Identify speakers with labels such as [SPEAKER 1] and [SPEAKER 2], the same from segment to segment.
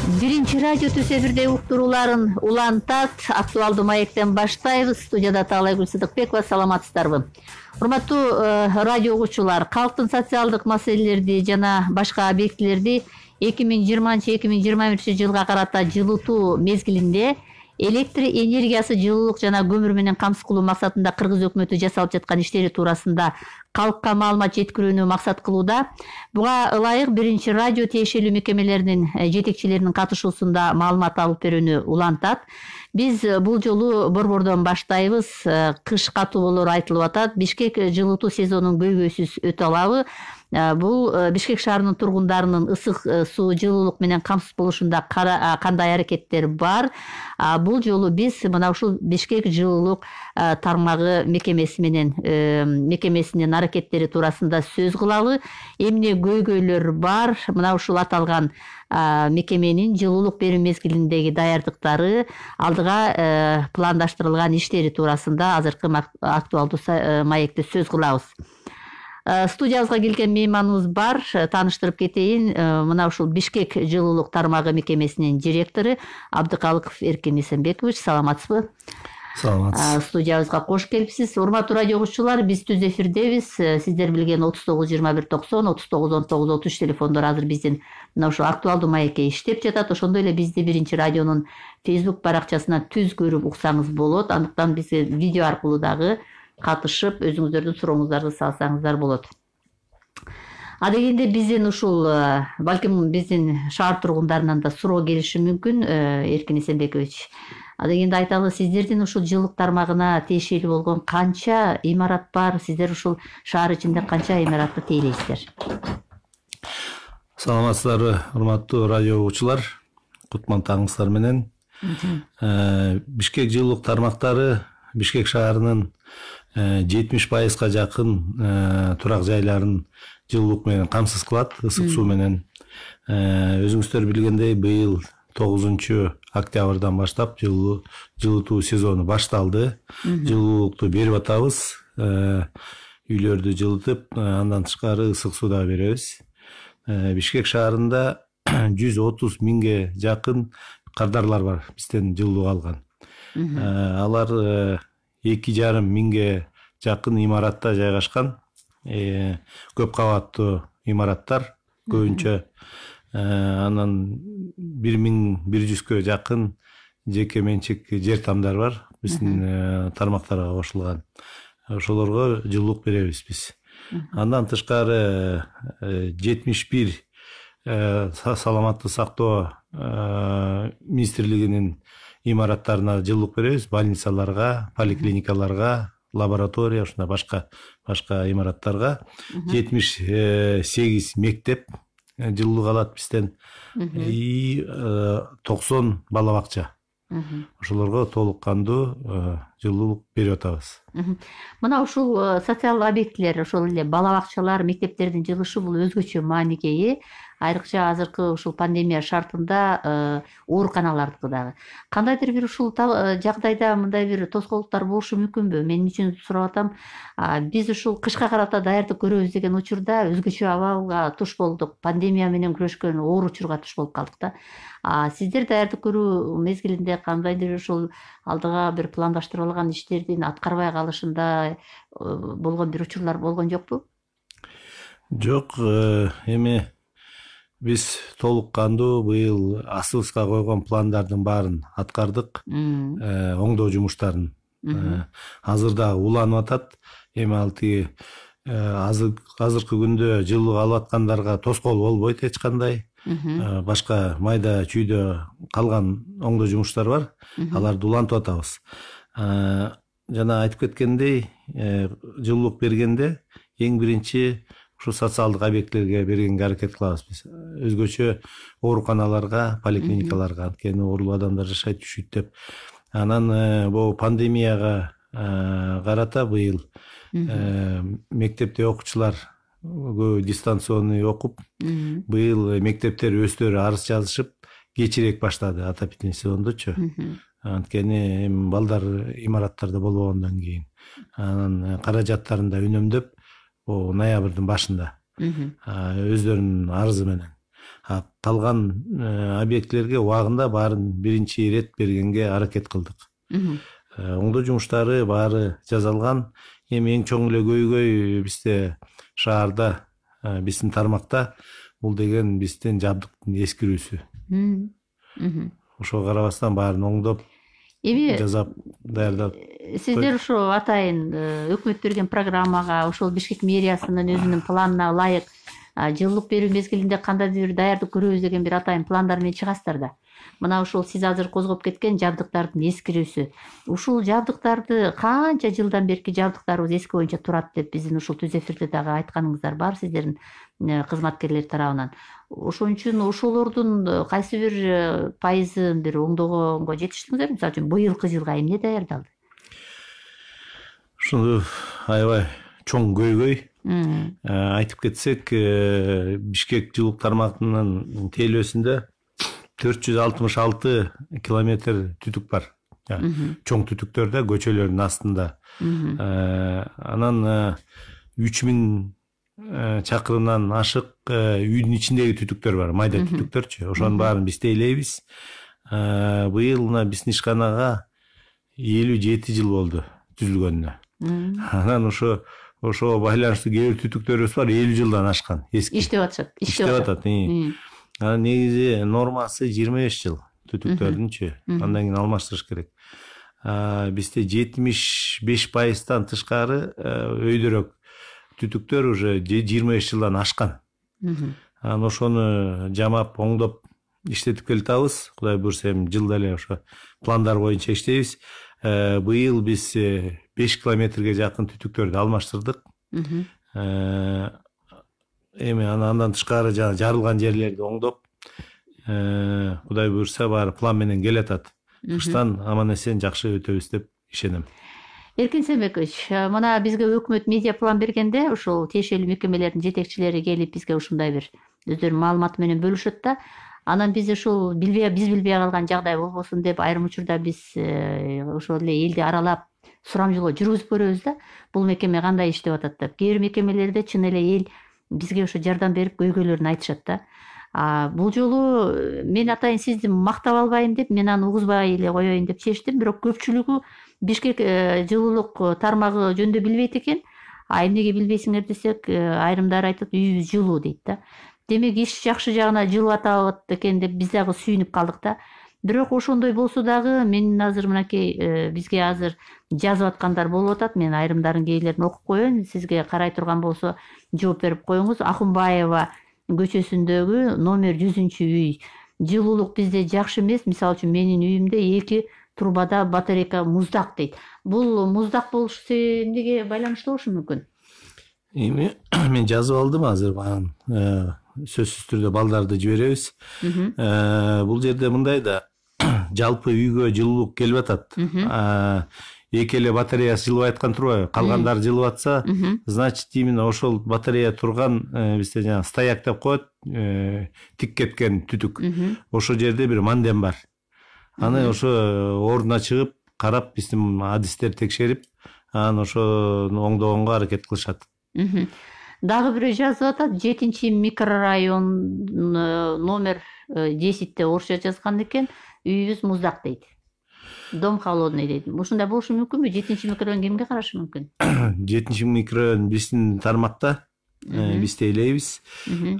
[SPEAKER 1] Биринчи радио түз эфирде уктурууларын улантат. Актуалдуу маектен баштайбыз. Студияда Таалайгүл Сыдыкбекова, саламатсыздарбы? Урматтуу радио угуучулар, калктын социалдык маселелерди жана башка объектилерди 2020-2021 жылга карата жылытуу мезгилинде электр энергиясы, жылуулук жана көмүр менен камсыз кылуу максатында Кыргыз өкмөтү жасалып жаткан иштери туурасында калкка маалымат жеткирүүнү максат кылууда. Буга ылайык биринчи радио тиешелүү мекемелеринин жетекчилеринин катышуусунда маалымат алып берүүнү улантат. Биз бул жолу борбордон баштайбыз. Кыш катуу болор айтылып атат. Бишкек жылытуу сезонун көйгөйсүз өтө алабы. Бул Бишкек шаарынын тургундарынын ысык суу, жылуулук менен камсыз болушунда кандай аракеттер бар? Бул жолу биз мына ушул Бишкек жылуулук тармагы мекемесинин аракеттери туурасында сөз кылалы. Эмне көйгөйлөр бар? Мына ушул аталган мекеменин жылуулук берүү мезгилиндеги даярдыктары, алдыга пландаштырылган иштери туурасында азыркы актуалдуу маекте сөз кылабыз. Студиябызга келген мейманыбыз бар. Тааныштырып кетейин. Мына ушул Бишкек жылуулук тармагы мекемесинин директору Абдыкалыков Эркин Эсенбекович. Саламатсызбы?
[SPEAKER 2] Саламатсыз.
[SPEAKER 1] Студиябызга кош келипсиз. Урматтуу радио угуучулар, биз түз эфирдебиз. Сиздер билген 39 21 90, 39 19 33 телефондор азыр биздин мына ушул актуалдуу маекке иштеп жатат. Ошондой эле бизди биринчи радионун Facebook баракчасынан түз көрүп уксаңыз болот. Андыктан бизге видео аркылуу дагы катышып, өзүңүздөрдүн сурооңуздарды салсаңыздар болот. Дегенде биздин ушул балким биздин шаар тургундарынан да суроо келиши мүмкүн. Эркин Эсенбекович, дегенде айталы, сиздердин ушул жылуулук тармагына тиешелүү болгон канча имарат бар? Сиздер ушул шаар ичинде канча имаратты тейлейсиздер?
[SPEAKER 2] Саламатсыздарбы, урматтуу радио угуучулар. Кутман таңыңыздар менен. Бишкек жылуулук тармактары Бишкек шаарынын 70%-га жакын турак жайларын жылуулук менен камсыз кылат, ысык суу менен. Өзүңүздөр билгендей, быйыл 9 октябрдан баштап жылытуу сезону башталды. Жылуулукту берип атабыз. Үйлөрдү жылытып, андан тышкары ысык суу да беребиз. Бишкек шаарында 130 миңге жакын кардарлар бар бизден жылуулук алган. Алар 2,5 миңге жакын имаратта жайгашкан. Көп кабаттуу имараттар көбүнчө. Анан 1100-кө жакын жеке менчик жер тамдар бар биздин тармактарга кошулган. Ошолорго жылуулук беребиз биз. Андан тышкары 71 саламаттык сактоо министрлигинин имараттарына жылуулук беребиз. Больницаларга, поликлиникаларга, лаборатория, ушундай башка имараттарга. 78 мектеп жылуулук алат бизден. И 90 бала бакча. Ошолорго толук кандуу жылуулук берип атабыз.
[SPEAKER 1] Мына ушул социалдык объектилер, ошол эле бала бакчалар, мектептердин жылышы бул өзгөчө мааниге ээ. Айрыкча азыркы ушул пандемия шартында ооруканалардыкы дагы. Кандайдыр бир ушул жагдайда мындай бир тоскоолдуктар болушу мүмкүнбү? Мен үчүн сурап атам. Биз ушул кышка карата даярдык көрөбүз деген учурда өзгөчө абалга туш болдук. Пандемия менен күрөшкөн оор учурга туш болуп калдык да. Сиздер даярдык көрүү мезгилинде кандайдыр ушул алдыга бир пландаштырылган иштердин аткарбай калышында болгон бир учурлар болгон жокпу?
[SPEAKER 2] Жок, эми биз толук кандуу быйыл астыбызга койгон пландардын баарын аткардык. Оңдоо жумуштарын азыр дагы уланып атат. Эми ал тиги азыркы күндө жылуулук алып аткандарга тоскоол болбойт эч кандай. Башка майда чүйдө калган оңдоо жумуштар бар. Аларды улантып атабыз. Жана айтып кеткендей, жылуулук бергенде эң биринчи ушу социалдык объектилерге бергенге аракет кылабыз биз. Өзгөчө ооруканаларга, поликлиникаларга, анткени оорулуу адамдар жашайт, түшүйт деп. Анан бул пандемияга карата быйыл мектепте окуучулар көбү дистанционный окуп, быйыл мектептер өздөрү арыз жазышып кечирээк баштады отопительный сезондочу. Анткени эми балдар имараттарда болбогондон кийин анан каражаттарын да үнөмдөп ноябрдын башында өздөрүнүн арызы менен Калган объектилерге убагында баарын биринчи ирет бергенге аракет кылдык. Оңдоо жумуштары баары жасалган. Эми эң чоң эле көйгөй бизде шаарда, биздин тармакта бул деген биздин жабдыктын эскирүүсү. Ошого карабастан баарын оңдоп жасап даярдап.
[SPEAKER 1] Сиздер ошо атайын өкмөт берген программага, ошол Бишкек мэриясынын өзүнүн планына ылайык жылуулук берүү мезгилинде кандайдыр бир даярдык көрөбүз деген бир атайын пландар менен чыгасыздар да. Мына ушул сиз азыр козгоп кеткен жабдыктардын эскирүүсү. Ушул жабдыктарды канча жылдан берки жабдыктарыбыз эски боюнча турат деп биздин ушул түз эфирде дагы айтканыңыздар бар сиздердин кызматкерлер тарабынан. Ошон үчүн ошолордун кайсы бир пайызын бир оңдогонго жетиштиңиздер? Мисалы үчүн быйылкы жылга эмне даярдалды?
[SPEAKER 2] Ушуну аябай чоң көйгөй. Айтып кетсек, Бишкек жылуулук тармагынын тейлөөсүндө 466 километр түтүк бар. Чоң түтүктөрдө, көчөлөрдүн астында. Анан 3000 чакырымдан ашык үйдүн ичиндеги түтүктөр бар, майда түтүктөрчү. Ошонун баарын биз тейлейбиз. Быйыл мына биздин ишканага 57 жыл болду түзүлгөнүнө. Анан ошого байланыштуу кээ бир түтүктөрүбүз бар, 50 жылдан ашкан. Иштеп атат. Анан негизи нормасы 25 жыл түтүктөрдүнчү. Андан кийин алмаштырыш керек. Бизде 75%тан тышкары өйдөрөк түтүктөр уже 25 жылдан ашкан. Анан ошону жамап, оңдоп иштетип келатабыз. Кудай буйрса эми жылда эле ошо пландар боюнча иштейбиз. Быйыл биз 5 километрге жакын түтүктөрдү алмаштырдык. Эми андан тышкары жарылган жерлерди оңдоп, Кудай буйрса баары план менен келатат. Кыштан аман эсен жакшы өтөбүз деп ишенем.
[SPEAKER 1] Эркин Сембекович, мына бизге өкмөт медиа план бергенде ошол тиешелүү мекемелердин жетекчилери келип бизге ушундай бир өздөрүнүн маалыматы менен бөлүшөт да. Анан биз ушул биз билбей калган жагдай болбосун деп айрым учурда биз ошол эле элди аралап сурамжылоо жүргүзүп көрөбүз да. Бул мекеме кандай иштеп атат деп. Кээ бир мекемелерде чын эле эл бизге ошо жардам берип көйгөйлөрүн айтышат да. Бул жолу мен атайын сизди мактап албайын деп, мен аны угузбай эле коеюн деп чечтим, бирок көпчүлүгү Бишкек жылуулук тармагы жөнүндө билбейт экен. Эмнеге билбейсиңер десек, айрымдары айтат, үйүбүз жылуу дейт да. Демек иш жакшы жагына жылып атат экен деп биз дагы сүйүнүп калдык да. Бирок ошондой болсо дагы мен азыр мынакей бизге азыр жазып аткандар болуп атат. Мен айрымдарын кээрлерин окуп коеюн, сизге карай турган болсо жооп берип коюңуз. Акунбаева көчөсүндөгү номер 100 үй. Жылуулук бизде жакшы эмес. Мисалы үчүн менин үйүмдө 2 трубада батарейка муздак дейт. Бул муздак болушу эмнеге байланыштуу болушу мүмкүн?
[SPEAKER 2] Эми мен жазып алдым азыр баарын. Сөзсүз түрдө балдарды жиберебиз. Бул жерде мындай да, жалпы үйгө жылуулук келип атат. Эки эле батареясы жылыбай аткан турбайбы? Калгандары жылып атса, значит именно ошол батарея турган бизде жана стояк деп коет, тик кеткен түтүк. Ошол жерде бир мандем бар. Аны ошо ордуна чыгып, карап, биздин адистер текшерип, анан ошону оңдогонго аракет кылышат.
[SPEAKER 1] Дагы бирөө жазып атат, 7 микрорайон номер 10-те орусча жазган экен, үйүбүз муздак дейт. Дом холодный дейт. Ушундай болушу мүмкүнбү? 7 микрорайон кимге карашы мүмкүн?
[SPEAKER 2] 7 микрорайон биздин тармакта, биз тейлейбиз.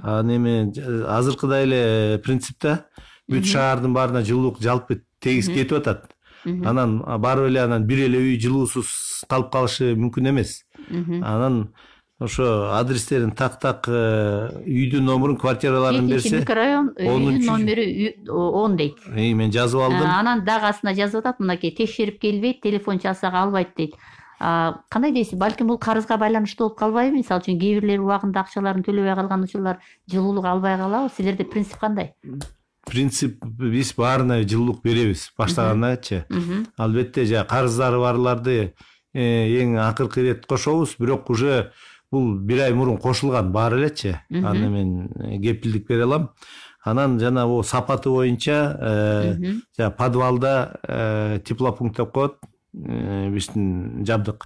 [SPEAKER 2] Анан эми азыркыдай эле принципте бүт шаардын баарына жылуулук жалпы тегиз кетип атат. Анан барып эле анан бир эле үй жылуусуз калып калышы мүмкүн эмес. Анан ошо адрестерин так үйдүн номерин, квартираларын берсе,
[SPEAKER 1] 7 микрорайон үйдүн номери 10 дейт.
[SPEAKER 2] Мен жазып алдым.
[SPEAKER 1] Анан дагы астына жазып атат, мынакей текшерип келбейт, телефон чалсак албайт дейт. Кандай дейсиз? Балким бул карызга байланыштуу болуп калбайбы? Мисалы үчүн кээ бирлер убагында акчаларын төлөбөй калган учурлар жылуулук албай калабы? Силерде принцип кандай?
[SPEAKER 2] Принцип биз баарына жылуулук беребиз баштагандарчы. Албетте карыздары барларды эң акыркы ирет кошобуз, бирок уже бул бир ай мурун кошулган баары элечи. Аны мен кепилдик бере алам. Анан жана бул сапаты боюнча подвалда теплопункт деп коет, биздин жабдык.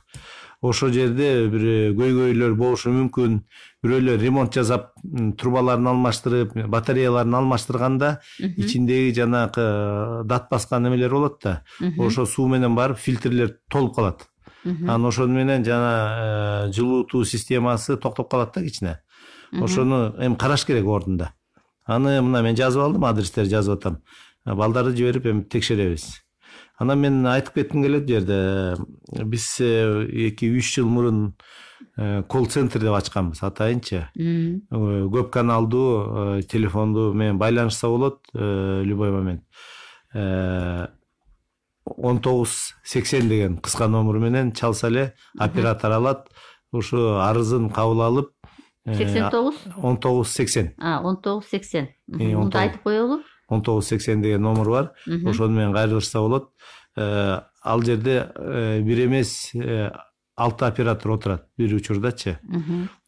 [SPEAKER 2] ошол жерде бир көйгөйлөр болушу мүмкүн. Бирөөлөр ремонт жасап, трубаларын алмаштырып, батареяларын алмаштырганда ичиндеги жанагы дат баскан эмелер болот да. Ошо суу менен барып фильтрлер толуп калат. Анан ошону менен жана жылуутуу системасы токтоп калат да кичине. Ошону эми караш керек ордунда. Аны мына мен жазып алдым, адрестерди жазып атам. Балдарды жиберип эми текшеребиз. Анан мен айтып кетким келет бу жерде. Биз 2-3 жыл мурун колл-центр деп ачканбыз, атайынчы. Көп каналдуу телефонду менен байланышса болот любой момент. 1980 деген кыска номер менен чалса эле оператор алат. Ушу арызын кабыл алып
[SPEAKER 1] 89?
[SPEAKER 2] 1980.
[SPEAKER 1] 1980. Мунду айтып коелу.
[SPEAKER 2] 1980 деген номер бар. Ошону менен кайрылышса болот. Ал жерде бир эмес 6 оператор отурат бир учурдачы.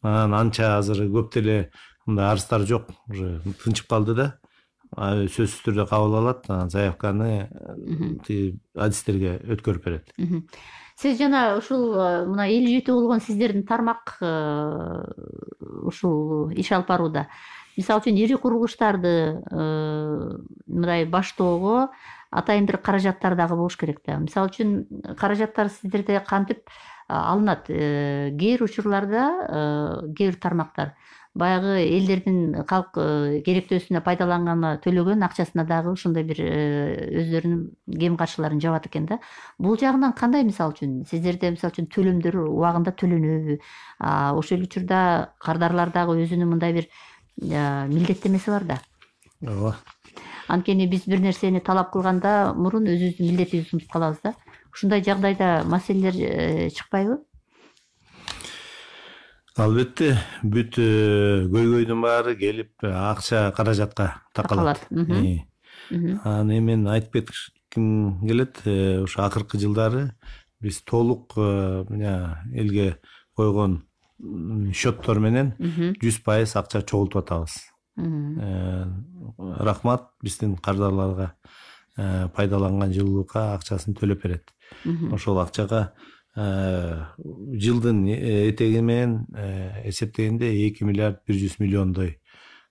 [SPEAKER 2] Анан анча азыр көп деле мындай арыздар жок, уже тынчып калды да. Сөзсүз түрдө кабыл алат, анан заявканы адистерге өткөрүп берет.
[SPEAKER 1] Сиз жана ушул мына эл жетүү болгон сиздердин тармак ушул иш алып барууда, мисалы үчүн ири курулуштарды мындай баштоого атайын бир каражаттар дагы болуш керек да. Мисалы үчүн каражаттар сиздерде кантип алынат? Кээ бир учурларда кээ бир тармактар баягы элдердин калк керектөөсүнө пайдаланганы төлөгөн акчасына дагы ушундай бир өздөрүнүн кем каршыларын жабат экен да. Бул жагынан кандай, мисалы үчүн сиздерде мисалы үчүн төлөмдөр убагында төлөнөбү? Ошол учурда кардарлар дагы өзүнүн мындай бир милдеттемеси бар да.
[SPEAKER 2] Ооба.
[SPEAKER 1] Анткени биз бир нерсени талап кылганда мурун өзүбүздүн милдетибизди унутуп калабыз да. Ушундай жагдайда маселелер чыкпайбы?
[SPEAKER 2] Албетте, бүт көйгөйдүн баары келип акча каражатка такалат. Анан мен айтып кетким келет, ушу акыркы жылдары биз толук элге койгон счеттор менен 100% акча чогултуп атабыз. Рахмат биздин кардарларга пайдаланган жылуулукка акчасын төлөп берет. Ошол акчага жылдын этеги менен эсептегенде 2 миллиард 100 миллиондой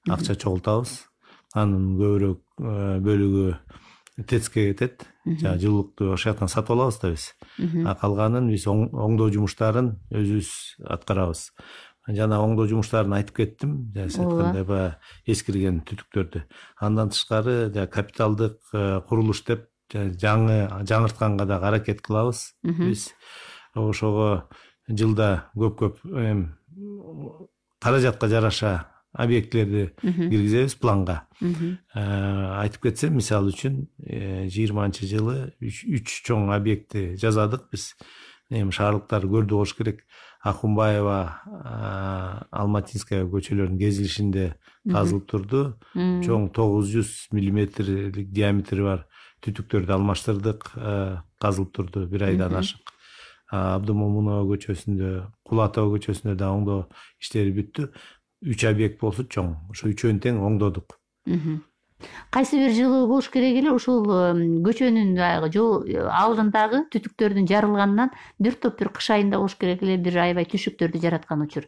[SPEAKER 2] акча чогултабыз. Анын көбүрөөк бөлүгү ТЭЦке кетет. Жылуулукту ошол жактан сатып алабыз да биз. Калганын биз оңдоо жумуштарын өзүбүз аткарабыз. Жана оңдоо жумуштарын айтып кеттим, баягы эскирген түтүктөрдү. Андан тышкары капиталдык курулуш деп жаңыртканга да аракет кылабыз биз. Ошого жылда көп каражатка жараша объектилерди киргизебиз планга. Айтып кетсем, мисалы үчүн 20-жылы 3 чоң объектти жазадык биз. Шаарлыктар көрдү болуш керек. Акунбаева, Алматинская көчөлөрүнүн кезилишинде казылып турду. Чоң 900 миллиметрлик диаметри бар түтүктөрдү алмаштырдык, казылып турду бир айдан ашык. Абдымомунова көчөсүндө, Кулатова көчөсүндө да оңдоо иштери бүттү. 3 объект болсо чоң. Ошо үчөөнү тең оңдодук.
[SPEAKER 1] Кайсы бир жылы болуш керек эле ушул көчөнүн жол алдындагы түтүктөрдүн жарылганынан бир топ бир кыш айында болуш керек эле бир аябай түшүктөрдү жараткан учур.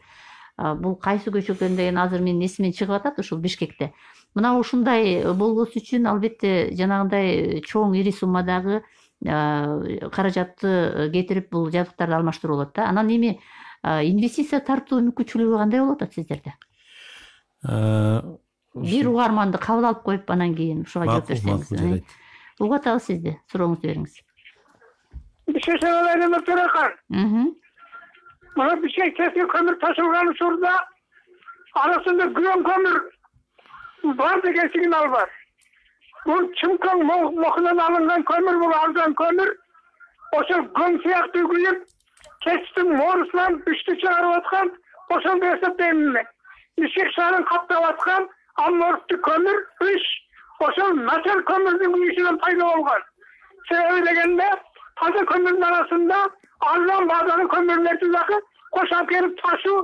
[SPEAKER 1] Бул кайсы көчө экен деген азыр менин эсимден чыгып атат, ушул Бишкекте. Мына ушундай болгус үчүн албетте жанагындай чоң ири суммадагы каражатты кетирип бул жабдыктарды алмаштыруу болот да. Анан эми инвестиция тартуу мүмкүнчүлүгү кандай болуп атат сиздерде? Бир угарманды кабыл алып коюп анан кийин ушуга жооп берсеңиз. Угуп атабыз сизди. Сурооңузду бериңиз.
[SPEAKER 3] Бишкектеги Төрөкан. Мына Бишкектеги көмүр ташылган учурда арасында күрөң көмүр бар деген сигнал бар. Бул чымкан мохунан алынган көмүр, бул арзан көмүр. Ошол гөң сыяктуу күйүп, кечтин моорусунан үчтү чыгарып аткан, ошондой эсептеймин мен. Бишкек шаарын каптап аткан Алморфту көмүр, ошол начар көмүрдүн күйүүсүнөн пайда болгон. Себеби дегенде, таза көмүрдүн арасында арзан баадагы көмүрлөрдү дагы кошуп келип ташуу,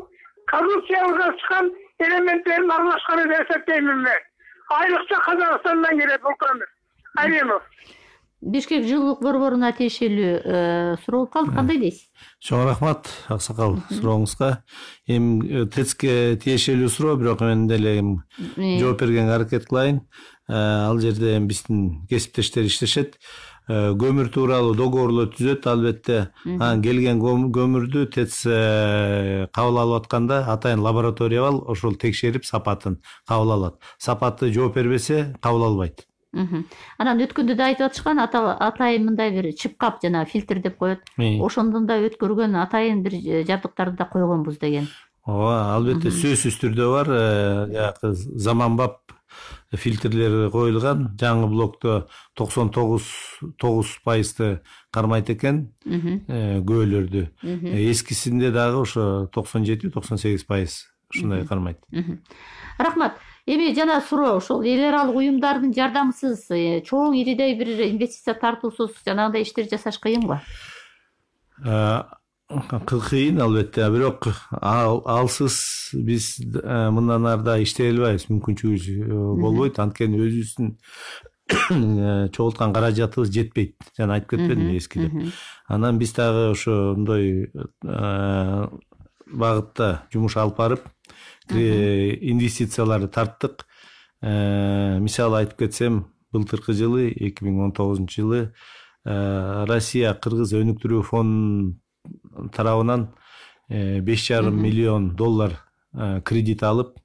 [SPEAKER 3] коррупцияга чыккан элементтерин аралашканы деп эсептеймин мен. Айрыкча Казакстандан келет бул көмүр. Алимов.
[SPEAKER 1] Бишкек жылуулук борборуна тиешелүү суроо болуп калды. Кандай дейсиз?
[SPEAKER 2] Чоң рахмат аксакал сурооңузга. Эми ТЭЦке тиешелүү суроо, бирок мен деле жооп бергенге аракет кылайын. Ал жерде биздин кесиптештер иштешет. Көмүр тууралуу договорлор түзөт, албетте. Анан келген көмүрдү ТЭЦ кабыл алып атканда атайын лаборатория бар, ошол текшерип сапатын кабыл алат. Сапаты жооп бербесе кабыл албайт.
[SPEAKER 1] Анан өткөндө да айтып атышкан, атайын мындай бир чыпкап жана фильтр деп коет. Ошондон да өткөргөн атайын бир жабдыктарды да койгонбуз деген.
[SPEAKER 2] Ооба, албетте сөзсүз түрдө бар. Жанагы заманбап фильтрлер коюлган. Жаңы блокто 99% кармайт экен көөлөрдү. Эскисинде дагы ошо 97-98% ушундай кармайт.
[SPEAKER 1] Рахмат. Эми жана суроо, ошол эл аралык уюмдардын жардамысыз чоң иридей бир инвестиция тартуусуз жанагындай иштер жасаш кыйынбы?
[SPEAKER 2] Кыйын албетте, бирок алсыз биз мындан арда иштей албайбыз, мүмкүнчүлүгүбүз болбойт. Анткени өзүбүздүн чогулткан каражатыбыз жетпейт. Жана айтып кетпедимби эскиде. Анан биз дагы ошондой багытта жумуш алып барып, инвестицияларды тарттык. Мисалы айтып кетсем, былтыркы жылы 2019 Россия Кыргыз өнүктүрүү фондунун тарабынан $5,5 миллион кредит алып,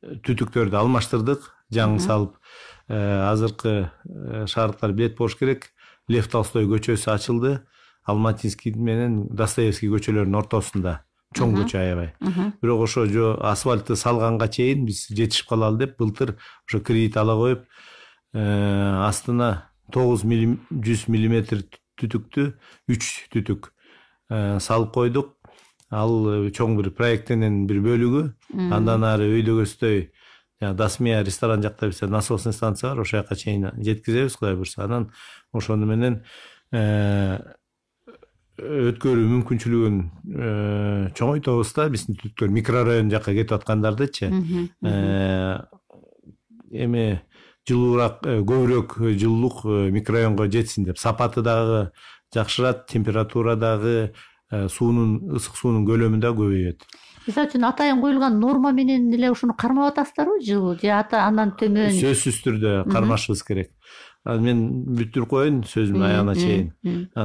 [SPEAKER 2] түтүктөрдү алмаштырдык, жаңы салып. Азыркы шаардыктар билет болуш керек. Лев Толстой көчөсү ачылды. Алматинский менен Достоевский көчөлөрүнүн ортосунда. Чоң көчө аябай. Бирок ошо асфальтты салганга чейин биз жетишип калалы деп былтыр ошо кредит ала коюп, астына 900 мм түтүктү 3 түтүк салып койдук. Ал чоң бир проекттин бир бөлүгү. Андан ары өйдөгөсдөй Дасмия ресторан жакта биз насосный станция бар, ошол жака чейин жеткизебиз, Кудай буйрса. Анан ошону менен өткөрүү мүмкүнчүлүгүн чоңойтобуз да, биздин түтүктөр микрорайон жака кетип аткандардычы. Эми жылуураак, көбүрөөк жылуулук микрорайонго жетсин деп. Сапаты дагы жакшырат, температура дагы, ысык суунун көлөмү да көбөйөт.
[SPEAKER 1] Мисалы үчүн атайын коюлган норма менен эле ушуну кармап атасыздарбы, жыл же андан төмөн?
[SPEAKER 2] Сөзсүз түрдө кармашыбыз керек. Мен бүтүрүп коеюн сөзүмдүн аягына чейин.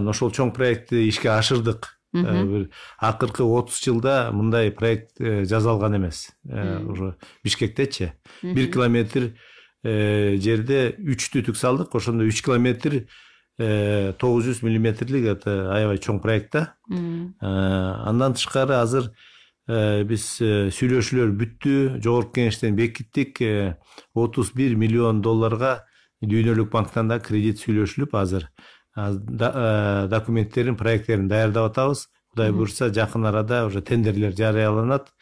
[SPEAKER 2] Ошол чоң проектти ишке ашырдык. Бир акыркы 30 жылда мындай проект жасалган эмес. Ошо Бишкектечи 1 километр жерде 3 түтүк салдык. Ошондо 3 километр 900 миллиметрлик, это аябай чоң проект да. Андан тышкары азыр биз сүйлөшүүлөр бүттү, жогорку кеңештен бекиттик. $31 миллион Дүйнөлүк банктан да кредит сүйлөшүлүп, азыр документтерин, проекттерин даярдап атабыз. Кудай буйрса, жакын арада уже тендерлер жарыяланат.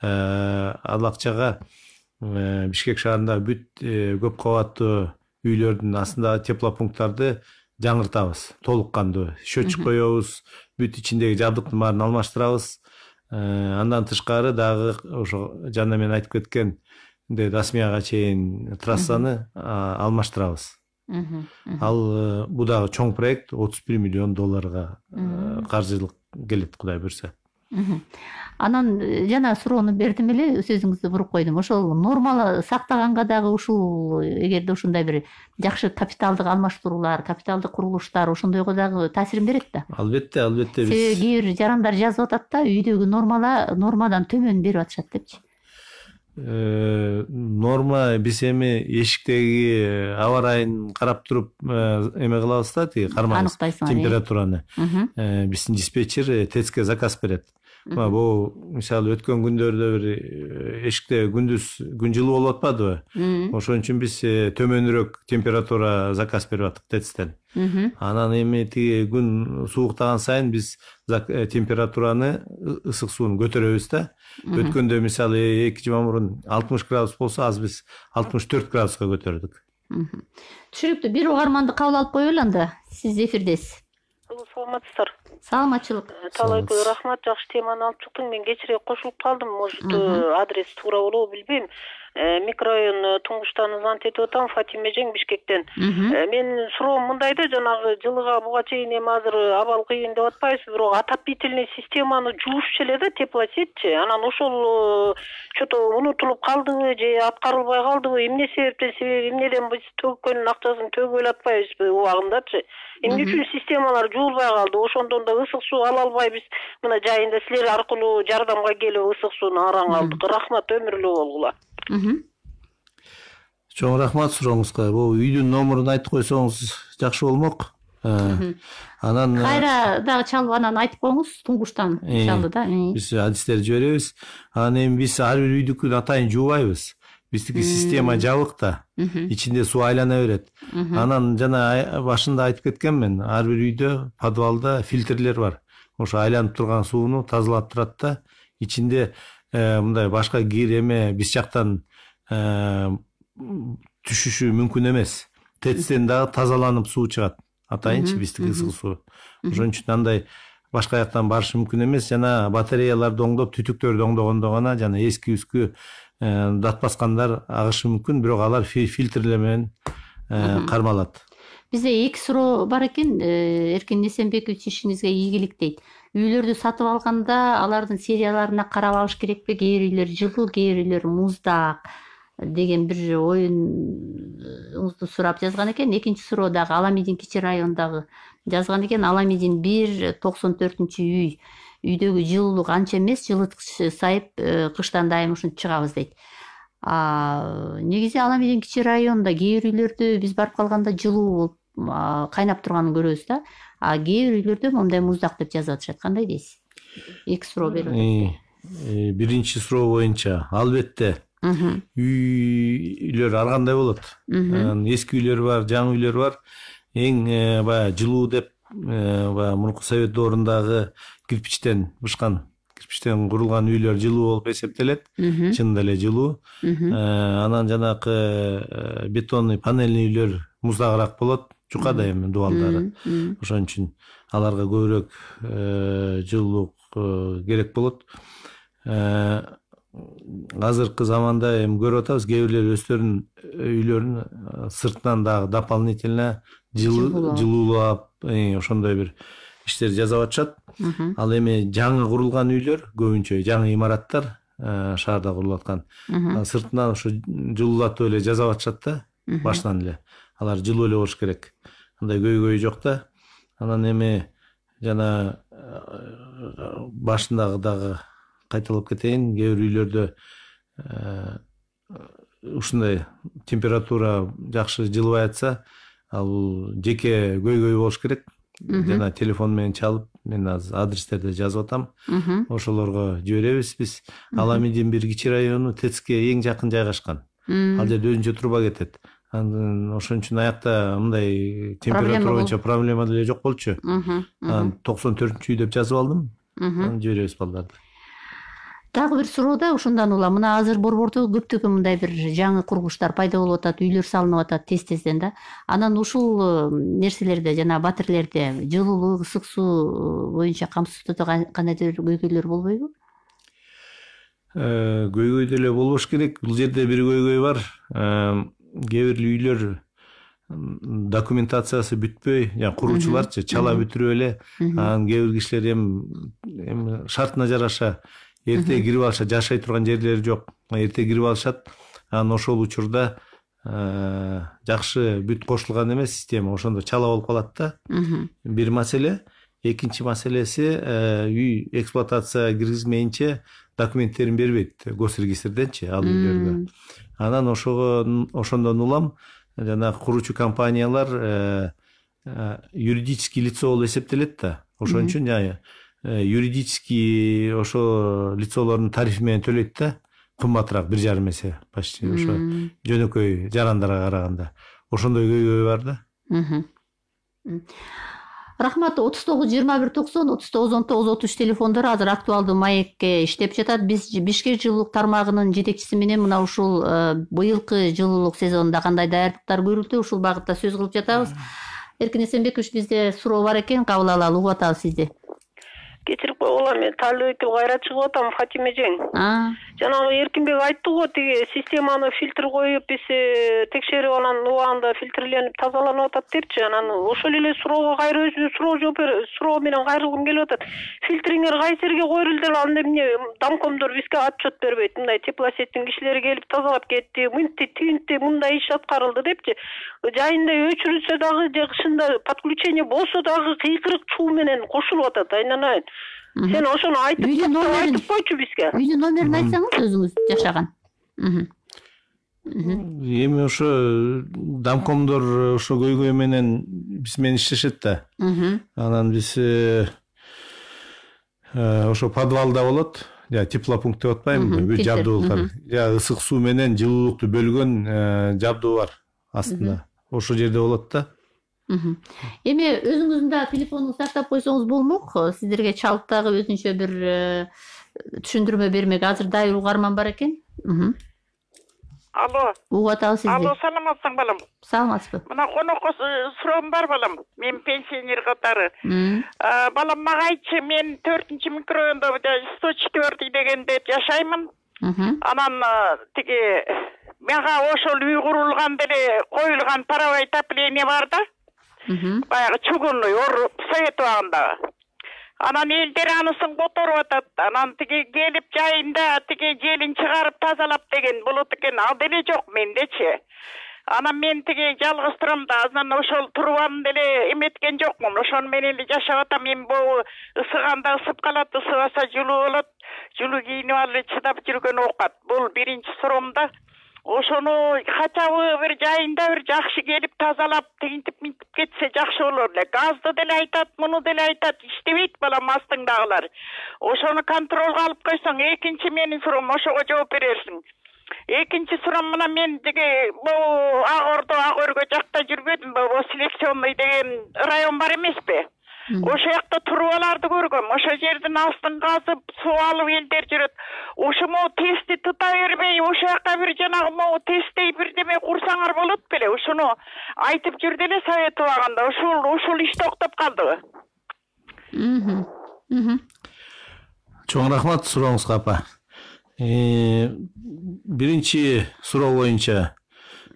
[SPEAKER 2] Ал акчага Бишкек шаарында бүт көп кабаттуу үйлөрдүн астындагы теплопункттарды жаңыртабыз, толук кандуу. Счетчик коебуз, бүт ичиндеги жабдыктын баарын алмаштырабыз. Андан тышкары дагы ошо жана мен айтып кеткен Дасмияга чейин трассаны алмаштырабыз. Ал бул дагы чоң проект, $31 миллион каржылык келет, Кудай буйрса.
[SPEAKER 1] Анан жана суроону бердим эле, сөзүңүздү буруп койдум. Ошол нормалы сактаганга дагы ушул, эгерде ушундай бир жакшы капиталдык алмаштыруулар, капиталдык курулуштар ошондойго дагы таасирин берет да.
[SPEAKER 2] Албетте, албетте.
[SPEAKER 1] Себеби кээ бир жарандар жазып атат да, үйдөгү нормадан төмөн берип атышат депчи.
[SPEAKER 2] Норма биз эми эшиктеги аба ырайын карап туруп эме кылабыз да, тиги кармайбыз температураны. Биздин диспетчер ТЭЦке заказ берет. Бул мисалы өткөн күндөрдө бир эшикте күн жылуу болуп атпадыбы? Ошон үчүн биз төмөнүрөөк температура заказ берип аттык ТЭЦтен. Анан эми тиги күн сууктаган сайын биз температураны, ысык сууну көтөрөбүз да. Өткөндө мисалы 2 жума мурун 60 градус болсо, азыр биз 64 градуска көтөрдүк.
[SPEAKER 1] Түшүнүктүү. Бир угарманды кабыл алып коелу анда. Сиз эфирдесиз.
[SPEAKER 4] Саламатсыздар.
[SPEAKER 1] Саламатчылык.
[SPEAKER 4] Талайкы рахмат, жакшы теманы алып чыктың. Мен кечире кошулуп калдым. Может, адрес туура болобу билбейм. микрорайон Туңгуштан звонить этип атам, Фатима эжең Бишкектен. Мен суроом мындай да, жанагы жылыга буга чейин эми азыр абал кыйын деп атпайбыз, бирок отопительный системаны жуушчу эле да, теплосетчи. Анан ошол что-то унутулуп калдыбы же аткарылбай калдыбы, эмне себептен, эмнеден биз төгкөнүн акчасын төгөй эле атпайбызбы убагындачы. Эмне үчүн системалар жуулбай калды? Ошондон да ысык суу ала албайбыз. Мына жайында силер аркылуу жардамга келип ысык сууну араң алдык. Рахмат, өмүрлүү болгула.
[SPEAKER 2] Чоң рахмат сурооңузга. Бул үйдүн номерин айтып койсоңуз жакшы болмок. Анан
[SPEAKER 1] кайра дагы чалып анан айтып коюңуз, Туңгуштан чалды да.
[SPEAKER 2] Биз адистерди жиберебиз. Анан эми биз ар бир үйдүкүн атайын жуубайбыз. Биздики система жабык да. Ичинде суу айлана берет. Анан жана башында айтып кеткенмин, ар бир үйдө подвалда фильтрлер бар. Ошо айланып турган сууну тазалап турат да. Ичинде мындай башка кир эме биз жактан түшүшү мүмкүн эмес. ТЭЦтен дагы тазаланып суу чыгат. Атайынчы биздики ысык суу. Ошон үчүн андай башка жактан барышы мүмкүн эмес. Жана батареяларды оңдоп, түтүктөрдү оңдогондо гана жана эски үскү дат баскандар агышы мүмкүн, бирок алар фильтрлер менен кармалат.
[SPEAKER 1] Бизде 2 суроо бар экен. Эркин Эсенбекович, ишиңизге ийгилик дейт. Үйлөрдү сатып алганда алардын серияларына карап алыш керекпи? Кээ бир үйлөр жылуу, кээ бир үйлөр муздак деген бир оюңузду сурап жазган экен. Экинчи суроо дагы Аламидин кичи районундагы жазган экен. Аламидин 1 94-үй. Үйдөгү жылуулук анча эмес, жылыткыч сайып кыштан дайым ушинтип чыгабыз дейт. Негизи Аламидин кичи районунда кээ бир үйлөрдө биз барып калганда жылуу болуп кайнап турганын көрөбүз да. Кээ бир үйлөрдө мындай муздак деп жазып атышат. Кандай дейсиз? 2 суроо берип атат.
[SPEAKER 2] Биринчи суроо боюнча албетте үйлөр ар кандай болот. Эски үйлөр бар, жаңы үйлөр бар. Эң баягы жылуу деп баягы мурунку совет доорундагы кирпичтен бышкан, кирпичтен курулган үйлөр жылуу болуп эсептелет. Чынында эле жылуу. Анан жанакы бетонный панельный үйлөр муздагыраак болот. Жукада эми дубалдары. Ошон үчүн аларга көбүрөөк жылуулук керек болот. Азыркы заманда эми көрүп атабыз, кээ бирлер өздөрүнүн үйлөрүн сыртынан дагы дополнительно жылуулап, ошондой бир иштер жасап атышат. Ал эми жаңы курулган үйлөр, көбүнчө жаңы имараттар шаарда курулуп аткан. Сыртынан ошо жылуулатып эле жасап атышат да, башынан эле. Алар жылуу эле болуш керек. Андай көйгөй жок да. Анан эми жана башындагы дагы кайталап кетейин, кээ бир үйлөрдө ушундай температура жакшы жылыбай атса, ал жеке көйгөй болуш керек. Жана телефон менен чалып, мен азыр адрестерди жазып атам. Ошолорго жиберебиз биз. Аламидин 1 кичи району ТЭЦке эң жакын жайгашкан. Ал жерде өзүнчө труба кетет. Ошон үчүн аякта мындай температура боюнча проблема деле жок болчу. 94-үй деп жазып алдым. Жиберебиз балдарды.
[SPEAKER 1] Дагы бир суроодо ушундан улам. Мына азыр борбордо көптөгөн мындай бир жаңы курулуштар пайда болуп атат, үйлөр салынып атат тез-тезден да. Анан ушул нерселерде жана батирлерде жылуулук, ысык суу боюнча камсыздоодо кандайдыр көйгөйлөр болбойбу?
[SPEAKER 2] Көйгөй деле болбош керек. Бул жерде бир көйгөй бар. Кээ бир үйлөр документациясы бүтпөй, жана куруучуларчы чала бүтүрүп эле, анан кээ бир кишилер эми шартына жараша эрте кирип алышат, жашай турган жерлери жок. Эрте кирип алышат. Анан ошол учурда жакшы бүт кошулган эмес система, ошондо чала болуп калат да. Бир маселе. Экинчи маселеси, үй эксплуатацияга киргизмейинче документтерин бербейт госрегистрденчи ал үйлөргө. Анан ошондон улам жана куруучу компаниялар юридический лицо болуп эсептелет да. Ошон үчүн юридический ошо лицолордун тарифи менен төлөйт да. Кымбатыраак 1,5 эсе почти ошо жөнөкөй жарандарга караганда. Ошондой көйгөй бар да.
[SPEAKER 1] Рахмат. 39 21 90 39 19 30 телефондору азыр актуалдуу маекке иштеп жатат. Биз Бишкек жылуулук тармагынын жетекчиси менен мына ушул быйылкы жылуулук сезонунда кандай даярдыктар көрүлдү, ушул багытта сөз кылып жатабыз. Эркин Эсенбекович, бизде суроо бар экен, кабыл алалы, угуп атабыз сизди.
[SPEAKER 4] Кечирип койгула, мен талуу экил кайра чыгып атам, Фатима эжең. Жанагы Эркинбек айтты го, тиги системаны фильтр коюп, биз текшерип анан убагында фильтрленип тазаланып атат депчи. Анан ошол эле суроого кайра өзүнүн суроо менен кайрылгым келип атат. Фильтриңер кайсы жерге коюлду, анда эмне домкомдор бизге отчет бербейт. Мындай теплосеттин кишилери келип тазалап кетти, мынтти, тигинтти, мындай иш аткарылды депчи. Жайында өчүрүлсө дагы, же кышында подключение болсо дагы кыйкырык чуу менен кошулуп атат. Айнанайын. Сен ошону айтып койчу бизге.
[SPEAKER 1] Үйдүн номерин айтсаңыз өзүңүз жашаган.
[SPEAKER 2] Эми ошо домкомдор ошо көйгөй менен биз менен иштешет да. Анан биз ошо подвалда болот. Я теплопункт деп атпаймынбы? Бул жабдуулуктар. Я ысык суу менен жылуулукту бөлгөн жабдуу бар астында. Ошол жерде болот да.
[SPEAKER 1] Эми өзүңүздүн да телефонуңузду сактап койсоңуз болмок. Сиздерге чалып дагы өзүнчө бир түшүндүрмө бермек. Азыр дайыр угарман бар экен.
[SPEAKER 5] Алло.
[SPEAKER 1] Угуп атабыз сизди.
[SPEAKER 5] Алло, саламатсың балам?
[SPEAKER 1] Саламатсызбы?
[SPEAKER 5] Мына конокко суроом бар балам. Мен пенсионер катары. Балам мага айтчы, мен 4-нчи микрорайондо 104 дегенде жашаймын. Анан тиги мага ошол үй курулганда эле коюлган паровой отопление бар да. Баягы чугунный совет убагында. Анан элдер анысын которуп атат. Анан тиги келип жайында тиги желин чыгарып тазалап деген болот экен. Ал деле жок мендечи. Анан мен тиги жалгыз турам да, азан ошол трубаны деле эметкен жокмун. Ошону менен эле жашап атам. Мен бул ысыганда ысып калат, ысыбаса жылуу болот. Жылуу кийинип алып чыдап жүргөн оокат. Бул биринчи суроомда. Ошону качабы бир жайында бир жакшы келип тазалап, тигинтип минтип кетсе жакшы болор эле. Газды деле айтат, муну деле айтат, иштебейт балам астыңдагылар. Ошону контролго алып койсоң, экинчи менин суроом, ошого жооп берерсиң. Экинчи суроом, мына мен деги бул Ак Өргө жакта жүрбөдүм, бул селекционный деген район бар эмеспи? Ошо жакта трубаларды көргөм. Ошо жердин астын казып, суу алып элдер жүрөт. Ошомо тести тута бербей, ошо жака бир жанагы могу тесттей бирдеме курсаңар болот беле. Ошону айтып жүрдү эле совет убагында. Ошол иш токтоп калдыбы?
[SPEAKER 2] Чоң рахмат сурооңузга апа. Биринчи суроо боюнча,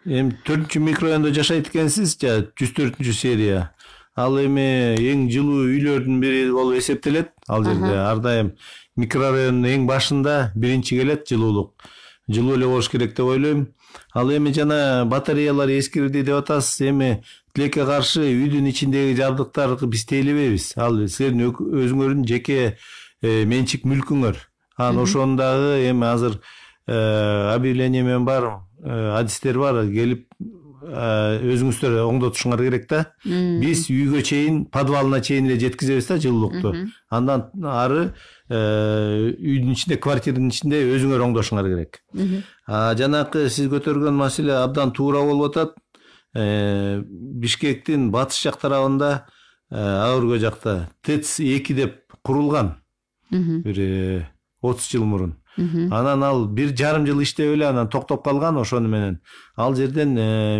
[SPEAKER 2] эми 4-нчү микрорайондо жашайт экенсиз, 104-серия. Ал эми эң жылуу үйлөрдүн бири болуп эсептелет. Ал жерде ар дайым микрорайондун эң башында биринчи келет жылуулук. Жылуу эле болуш керек деп ойлойм. Ал эми жана батареялар эскирди деп атасыз. Эми тилекке каршы үйдүн ичиндеги жабдыктарды биз тейлебейбиз. Ал силердин өзүңөрдүн жеке менчик мүлкүңөр. Анан ошону дагы эми азыр объявление менен бар, адистер бар, келип өзүңүздөр оңдотушуңар керек да. Биз үйгө чейин, подвалына чейин эле жеткизебиз да жылуулукту. Андан ары үйдүн ичинде, квартиранын ичинде өзүңөр оңдошуңар керек. Жанакы сиз көтөргөн маселе абдан туура болуп атат. Бишкектин батыш жак тарабында, Ак Өргө жакта ТЭЦ-2 деп курулган. Бир 30 жыл мурун. Анан ал 1,5 жыл иштеп эле анан токтоп калган. Ошону менен ал жерден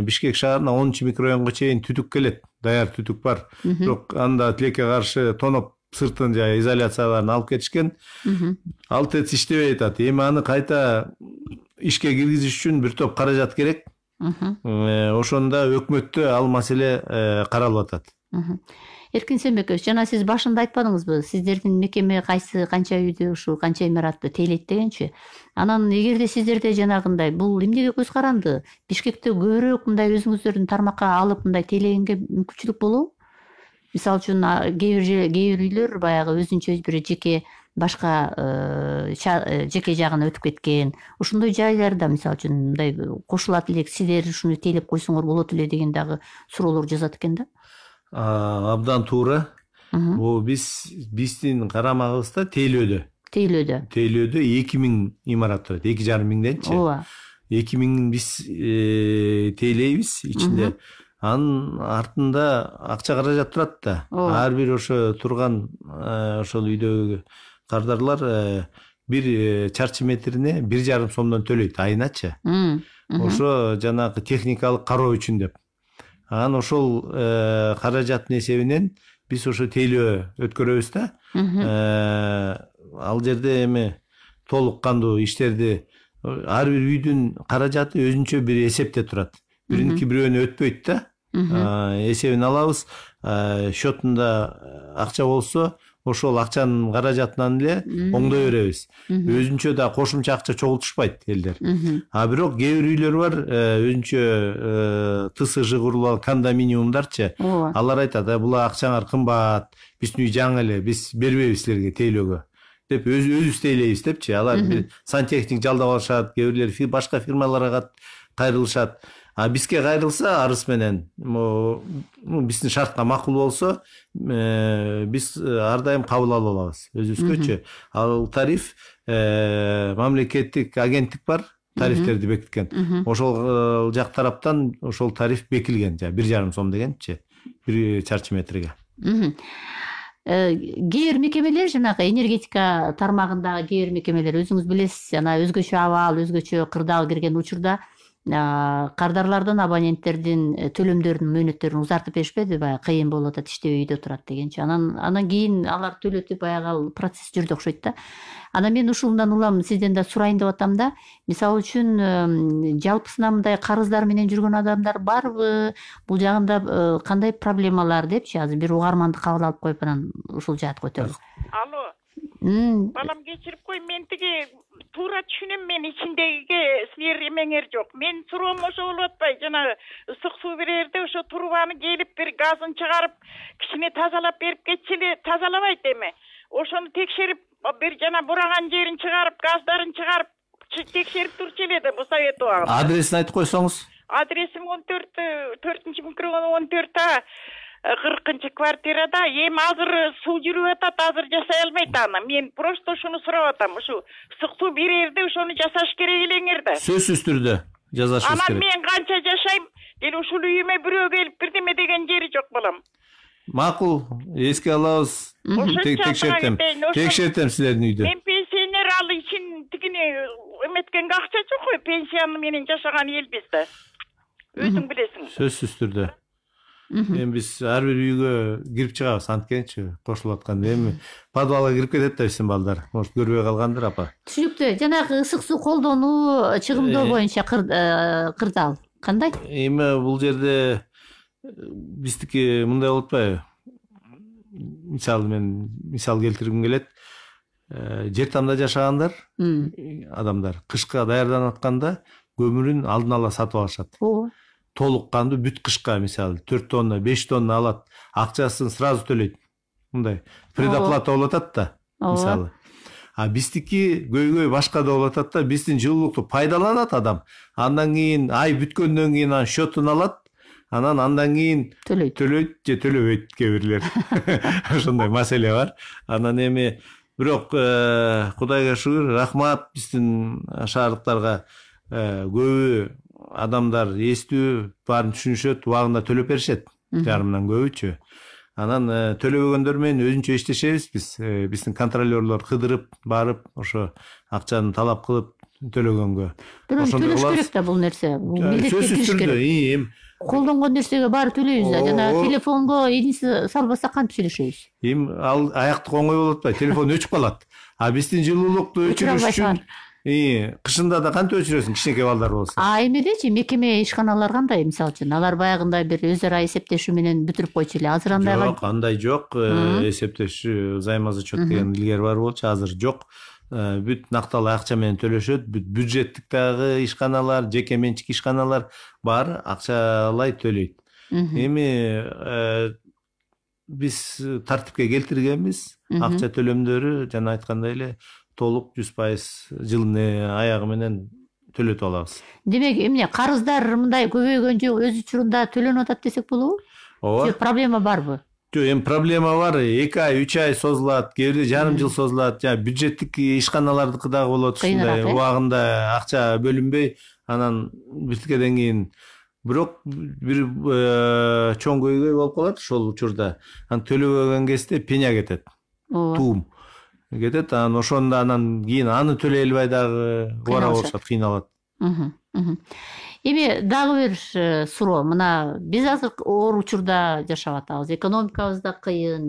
[SPEAKER 2] Бишкек шаарына 10-чы микрорайонго чейин түтүк келет. Даяр түтүк бар. Бирок анда тилекке каршы тоноп сыртын жай изоляцияларын алып кетишкен. Ал ТЭЦ иштебей атат. Эми аны кайта ишке киргизиш үчүн бир топ каражат керек. Ошондо өкмөттө ал маселе каралып атат.
[SPEAKER 1] Эркин Сембекович, жана сиз башында айтпадыңызбы, сиздердин мекеме кайсы канча үйдү ушул канча имаратты тейлейт дегенчи. Анан эгерде сиздерде жанагындай бул эмнеге көз каранды? Бишкекте көбүрөөк мындай өзүңүздөрдүн тармакка алып мындай тейлегенге мүмкүнчүлүк болобу? Мисалы үчүн кээ бир үйлөр баягы өзүнчө бир жеке башка жеке жагына өтүп кеткен. Ошондой жайларда мисалы үчүн мындай кошулат элек, сиздер ушуну тейлеп койсоңор болот эле деген дагы суроолор жазат экен да.
[SPEAKER 2] Абдан туура. Бул биздин карамагыбызда тейлөөдө 2000 имарат турат. 2,5 миңденчи. Ооба. 2000 биз тейлейбиз ичинде. Анын артында акча каражат турат да. Ар бир ошо турган ошол үйдөгү кардарлар бир чарчы метрине 1,5 сомдон төлөйт айыначы. Ошо жанагы техникалык кароо үчүн деп. Анан ошол каражаттын эсебинен биз ошо тейлөө өткөрөбүз да. Ал жерде эми толук кандуу иштерди ар бир үйдүн каражаты өзүнчө бир эсепте турат. Бириники бирөөнө өтпөйт да. Эсебин алабыз. Счетунда акча болсо, ошол акчанын каражатынан эле оңдой беребиз. Өзүнчө да кошумча акча чогултушпайт элдер. А бирок кээ бир үйлөр бар, өзүнчө ТСЖ курулган кондоминиумдарчы. Алар айтат, бул акчаңар кымбат, биздин үй жаңы эле, биз бербейбиз силерге тейлөөгө деп өзүбүз тейлейбиз депчи. Алар сантехник жалдап алышат, кээ бирлери башка фирмаларга кайрылышат. А бизге кайрылса арыз менен, биздин шартка макул болсо, биз ар дайым кабыл ала алабыз өзүбүзгөчү. Ал тариф мамлекеттик агенттик бар, тарифтерди бекиткен. Ошол жак тараптан ошол тариф бекилген, 1,5 сом дегенчи, 1 чарчы метрге.
[SPEAKER 1] Кээ бир мекемелер, жанагы энергетика тармагындагы кээ бир мекемелер, өзүңүз билесиз, жана өзгөчө абал, өзгөчө кырдаал кирген учурда кардарлардын, абоненттердин төлөмдөрүнүн мөөнөттөрүн узартып беришпеди, баягы кыйын болуп атат, иштебей үйдө турат дегенчи. Анан кийин алар төлөтүп баягы процесс жүрдү окшойт да. Анан мен ушундан улам сизден да сурайын деп атам да. Мисалы үчүн жалпысынан мындай карыздар менен жүргөн адамдар барбы? Бул жагында кандай проблемалар депчи, азыр бир угарманды кабыл алып коюп анан ушул жаатка өтөлү.
[SPEAKER 5] Алло. Балам кечирип кой, мен тиги туура түшүнөм, мен ичиндеги силер эмеңер жок. Мен суроом ошо болуп атпайбы, жана ысык суу берерде ошо трубаны келип бир газын чыгарып, кичине тазалап берип кетчү эле, тазалабайт эми. Ошону текшерип, бир жана бураган жерин чыгарып, газдарын чыгарып, текшерип турчу эле да, бу совет убагында.
[SPEAKER 2] Адресин айтып койсоңуз.
[SPEAKER 5] Адресим 4-4 микрорайон 14А. 40 квартирада. Эми азыр суу жүрүп атат, азыр жасай албайт аны. Мен просто ушуну сурап атам, ушу ысык суу берерде ошону жасаш керек элеңер да.
[SPEAKER 2] Сөзсүз түрдө жасашыбыз керек.
[SPEAKER 5] Анан мен канча жашайм, деле ушул үйүмө бирөө келип бирдеме деген жери жок балам.
[SPEAKER 2] Макул, эске алабыз. Текшертем силердин үйдө.
[SPEAKER 5] Мен пенсионер, ал ичин тигини эметкенге акча жок кой, пенсияны менен жашаган элбиз да. Өзүң билесиң.
[SPEAKER 2] Сөзсүз түрдө. Эми биз ар бир үйгө кирип чыгабыз, анткенчи кошулуп атканда эми подвалга кирип кетет да биздин балдар. Может көрбөй калгандыр, апа.
[SPEAKER 1] Түшүнүктүү. Жанагы ысык суу колдонуу чыгымдоо боюнча кырдаал кандай?
[SPEAKER 2] Эми бул жерде биздики мындай болуп атпайбы? Мисалы мен мисал келтиргим келет. Жер тамда жашагандар, адамдар кышка даярданып атканда көмүрүн алдын ала сатып алышат. Толук кандуу бүт кышка, мисалы 4 тонна, 5 тонна алат, акчасын сразу төлөйт. Мындай предоплата болуп атат да, мисалы. А биздики көйгөй башкада болуп атат да, биздин жылуулукту пайдаланат адам. Андан кийин ай бүткөндөн кийин анын счетун алат, андан кийин төлөйт же төлөбөйт кээ бирлер. Ошондой маселе бар. Анан эми бирок Кудайга шүгүр, рахмат биздин шаардыктарга көбү адамдар эстүү, баарын түшүнүшөт, убагында төлөп беришет. Жарымдан көбүчү. Анан төлөбөгөндөр менен өзүнчө иштешебиз биз. Биздин контролёрлор кыдырып, барып, ошо акчаны талап кылып төлөгөнгө.
[SPEAKER 1] Бирок төлөш керек да бул нерсе. Бул милдетке кириш керек. Колдонгон нерсеге баары төлөйбүз да. Жана телефонго элиси салбаса кантип сүйлөшөбүз?
[SPEAKER 2] Ал аяктык оңой болуп атпайбы? Телефон өчүп калат. А биздин жылуулукту өчүрүш үчүн кышында да кантип өчүрөсүң, кичинекей балдар болсо.
[SPEAKER 1] Эмедечи мекеме ишканалар кандай, мисалы үчүн? Алар баягындай бир өз ара эсептешүү менен бүтүрүп койчу эле. Азыр андай
[SPEAKER 2] жок, андай жок. Эсептешүү, взаимозачет деген илгери бар болчу, азыр жок. Бүт накталуу акча менен төлөшөт. Бүт бюджеттик дагы ишканалар, жеке менчик ишканалар бар, акчалай төлөйт. Эми биз тартипке келтиргенбиз. Акча төлөмдөрү жана айткандай эле толук 100% жылдын аягы менен төлөтүп алабыз.
[SPEAKER 1] Демек, эмне карыздар мындай көбөйгөн жок, өз учурунда төлөнүп атат десек болобу?
[SPEAKER 2] Ооба.
[SPEAKER 1] Же проблема барбы?
[SPEAKER 2] Жок, эми проблема бар. 2 ай, 3 ай созулат, кээ бирде жарым жыл созулат. Жана бюджеттик ишканалардыкы дагы болот ушундай. Убагында акча бөлүнбөй, анан биткенден кийин бирок бир чоң көйгөй болуп калат ошол учурда. Анан төлөбөгөн кезде пеня кетет. Туум кетет, анан ошондо анан кийин аны төлөй албай дагы убара болушат, кыйналат.
[SPEAKER 1] Эми дагы бир суроо. Мына биз азыр оор учурда жашап атабыз. Экономикабыз да кыйын,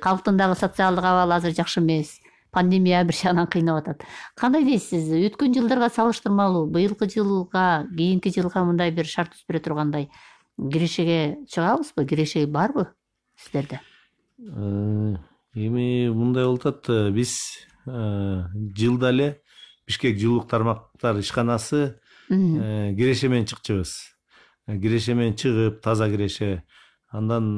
[SPEAKER 1] калктын дагы социалдык абалы азыр жакшы эмес. пандемия бир жагынан кыйнап атат. Кандай дейсиз? Өткөн жылдарга салыштырмалуу быйылкы жылга, кийинки жылга мындай бир шарт түзбөй тургандай кирешеге чыгабызбы? Кирешеги барбы сиздерде?
[SPEAKER 2] Эми мындай болуп атат, биз жылда эле Бишкек жылуулук тармактар ишканасы киреше менен чыкчубуз. Киреше менен чыгып, таза киреше. Андан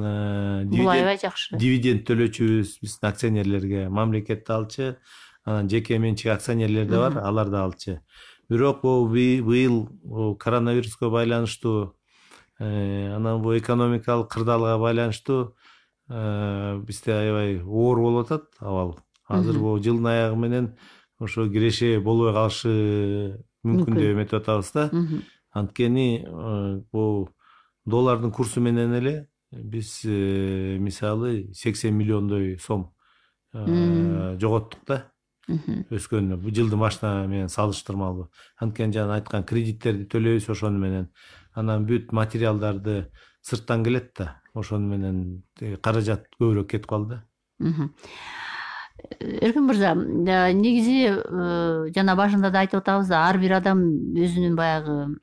[SPEAKER 1] Бул аябай жакшы.
[SPEAKER 2] Дивиденд төлөчүбүз биздин акционерлерге. Мамлекет да алчу, анан жеке менчик акционерлер да бар, алар да алчу. Бирок быйыл коронавируска байланыштуу, анан бул экономикалык кырдаалга байланыштуу бизде аябай оор болуп атат абал. Азыр бул жылдын аягы менен ошо киреше болбой калышы мүмкүн деп эметип атабыз да. Анткени бул доллардын курсу менен эле биз мисалы 80 миллиондой сом жоготтук да. Өскөнү бул жылдын башына менен салыштырмалуу. Анткени жана айткан кредиттерди төлөйбүз ошону менен. Анан бүт материалдарды сырттан келет да. Ошону менен каражат көбүрөөк кетип калды.
[SPEAKER 1] Эркин мырза, негизи жана башында да айтып атабыз, ар бир адам өзүнүн баягы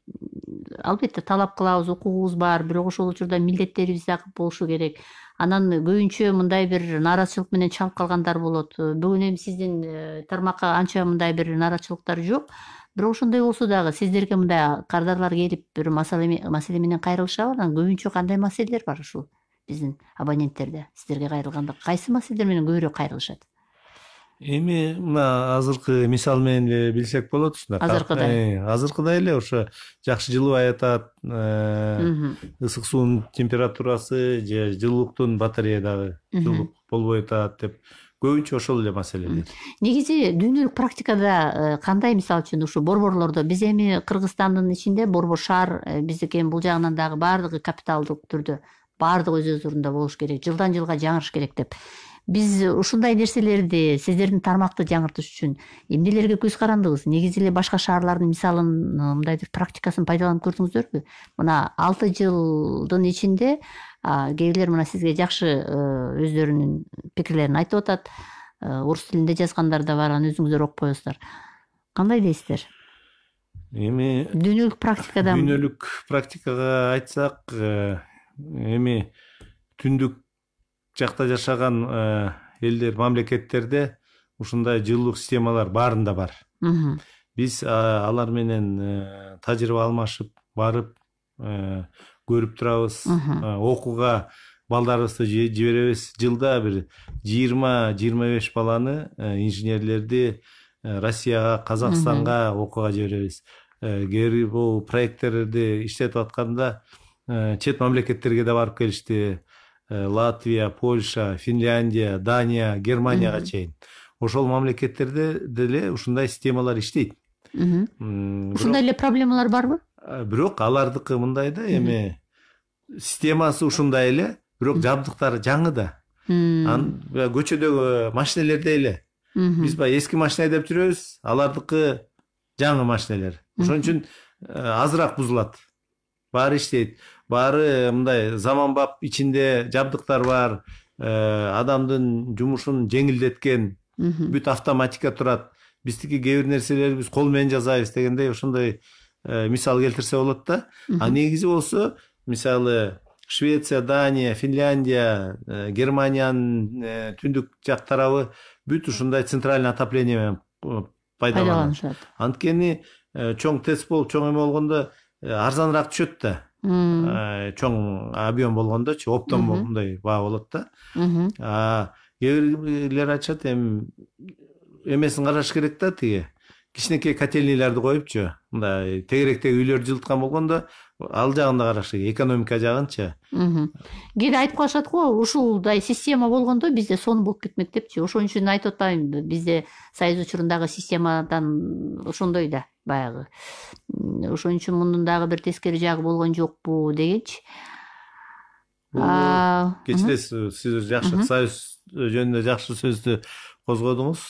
[SPEAKER 1] албетте талап кылабыз, укугубуз бар, бирок ошол учурда милдеттерибиз да болушу керек. Анан көбүнчө мындай бир нааразычылык менен чалып калгандар болот. Бүгүн эми сиздин тармакка анча мындай бир нааразычылыктар жок. Бирок ошондой болсо дагы сиздерге мындай кардарлар келип бир маселе менен кайрылышабы? Анан көбүнчө кандай маселелер бар ушул биздин абоненттерде? Сиздерге кайрылганда кайсы маселелер менен көбүрөөк кайрылышат?
[SPEAKER 2] Эми мына азыркы мисал менен эле билсек болот ушунда. Азыркыдай эле ошо жакшы жылыбай атат, ысык суунун температурасы же жылуулуктун батареядагы жылуулук болбой атат деп көбүнчө ошол эле маселелер.
[SPEAKER 1] Негизи дүйнөлүк практикада кандай, мисалы үчүн ушу борборлордо биз эми Кыргызстандын ичинде борбор шаар биздики эми бул жагынан дагы баардыгы капиталдык түрдө баардыгы өз ордунда болуш керек, жылдан жылга жаңырыш керек деп. Биз ушундай нерселерди сиздердин тармакты жаңыртыш үчүн эмнелерге көз карандыңыз? Негизи эле башка шаарлардын мисалын, мындай бир практикасын пайдаланып көрдүңүздөрбү? Мына 6 жылдын ичинде кээ бирлер мына сизге жакшы өздөрүнүн пикирлерин айтып атат. Орус тилинде жазгандар да бар, аны өзүңүздөр окуп коесуздар. Кандай дейсиздер?
[SPEAKER 2] Эми
[SPEAKER 1] дүйнөлүк
[SPEAKER 2] практикага айтсак, эми түндүк жакта жашаган элдер, мамлекеттерде ушундай жылуулук системалар баарында бар. Биз алар менен тажрыйба алмашып, барып көрүп турабыз, окууга балдарыбызды жиберебиз. Жылда бир 20-25 баланы, инженерлерди Россияга, Казакстанга окууга жиберебиз. Бул проекттерди иштетип атканда чет мамлекеттерге да барып келишти. Латвия, Польша, Финляндия, Дания, Германияга чейин. Ошол мамлекеттерде деле ушундай системалар иштейт.
[SPEAKER 1] Ушундай эле проблемалар барбы?
[SPEAKER 2] Бирок алардыкы мындай да, эми системасы ушундай эле, бирок жабдыктары жаңы да. Көчөдөгү машинелердей эле. Биз баягы эски машина деп жүрөбүз, алардыкы жаңы машинелер. Ошон үчүн азыраак бузулат. Баары иштейт. Баары мындай заманбап ичинде жабдыктар бар, адамдын жумушун жеңилдеткен, бүт автоматика турат. Биздики кээ бир нерселерди биз кол менен жасайбыз дегендей ошондой мисал келтирсе болот да. А негизи болсо, мисалы Швеция, Дания, Финляндия, Германиянын түндүк жак тарабы бүт ушундай центральный отопление менен пайдаланышат. Анткени чоң тест болуп, чоң эме болгондо арзаныраак түшөт да. Чоң объем болгондочу, оптом мындай баа болот да. Кээ бирлер айтышат, эмесин караш керек да, тиги кичинекей котельнийлерди коюпчу, мындай тегеректеги үйлөрдү жылыткан болгондо ал жагын да караш керек, экономика жагынчы.
[SPEAKER 1] Кээде айтып калышат го, ушулдай система болгондо бизде сонун болуп кетмек депчи. Ошон үчүн айтып атпайм, бизде союз учурундагы системадан ошондой да баягы. Ошон үчүн мунун дагы бир тескери жагы болгон жокпу дегенчи.
[SPEAKER 2] Кечиресиз, сиз жакшы союз жөнүндө жакшы сөздү козгодуңуз.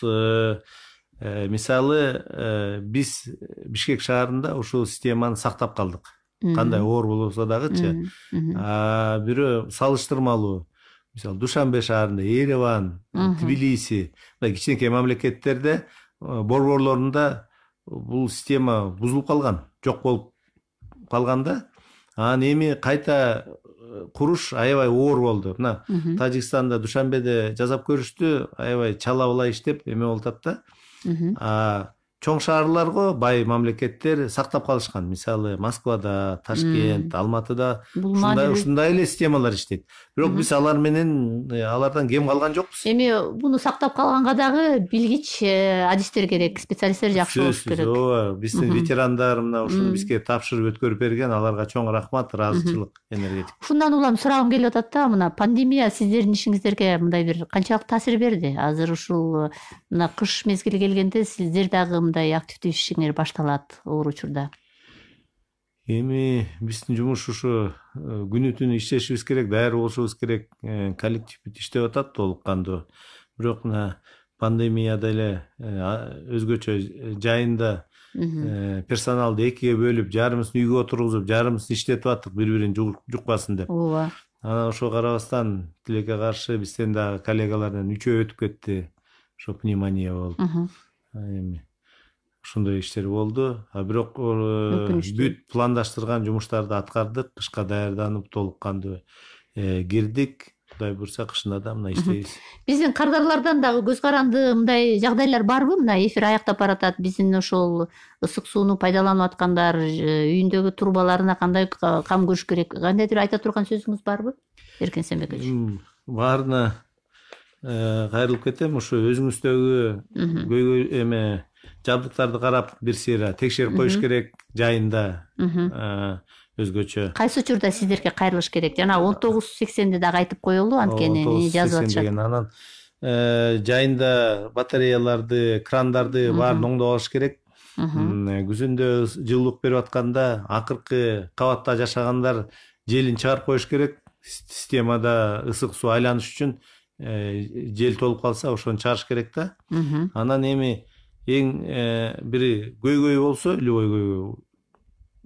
[SPEAKER 2] Мисалы, биз Бишкек шаарында ушул системаны сактап калдык. Кандай оор болсо дагычы. Бирөө салыштырмалуу мисалы Душанбе шаарында, Ереван, Тбилиси, мындай кичинекей мамлекеттерде борборлорунда бул система бузулуп калган, жок болуп калганда, анан эми кайта куруш аябай оор болду. Мына Тажикстанда Душанбеде жасап көрүштү, аябай чала була иштеп эме болуп атат да. Чоң шаарларга бай мамлекеттер сактап калышкан. Мисалы Москвада, Ташкент, Алматыда ушундай эле системалар иштейт. Бирок биз алар менен алардан кем калган жокпуз.
[SPEAKER 1] Эми буну сактап калганга дагы билгич адистер керек, специалисттер жакшы болуш керек.
[SPEAKER 2] Ооба, биздин ветерандар мына ушуну бизге тапшырып өткөрүп берген, аларга чоң рахмат, ыраазычылык энергетик.
[SPEAKER 1] Ушундан улам сурагым келип атат да, мына пандемия сиздердин ишиңиздерге мындай бир канчалык таасир берди? Азыр ушул мына кыш мезгили келгенде сиздер дагы мындай активдүү ишиңер башталат оор учурда.
[SPEAKER 2] Эми биздин жумуш ушу күнү түнү иштешибиз керек, даяр болушубуз керек, коллектив иштеп атат толук кандуу. Бирок мына пандемияда эле өзгөчө жайында персоналды экиге бөлүп, жарымысын үйгө отургузуп, жарымысын иштетип аттык, бири-бирин жукпасын деп.
[SPEAKER 1] Ооба.
[SPEAKER 2] Анан ошого карабастан тилекке каршы бизден дагы коллегалардан 3 өтүп кетти. Ошо пневмония болуп. Эми ушундай иштер болду. Бирок бүт пландаштырган жумуштарды аткардык, кышка даярданып толук кандуу кирдик. Кудай буйрса кышында да мына иштейбиз.
[SPEAKER 1] Биздин кардарлардан дагы көз каранды мындай жагдайлар барбы? Мына эфир аяктап баратат. Биздин ошол ысык сууну пайдаланып аткандар, үйүндөгү трубаларына кандай кам көрүш керек? Кандайдыр айта турган сөзүңүз барбы? Эркин Сембекович.
[SPEAKER 2] Баарына кайрылып кетем. Ушу өзүңүздөгү көйгөй эме жабдыктарды карап бир сыйра текшерип коюш керек жайында. Өзгөчө. Кайсы
[SPEAKER 1] учурда сиздерге кайрылыш керек? Жана 1980де дагы айтып коелу, анткени жазып атышат.
[SPEAKER 2] Анан жайында батареяларды, крандарды баарын оңдоп алыш керек. Күзүндө жылуулук берип атканда акыркы кабатта жашагандар желин чыгарып коюш керек. Системада ысык суу айланыш үчүн жел толуп калса, ошону чыгарыш керек да. Анан эми эң бири көйгөй болсо, любой көйгөй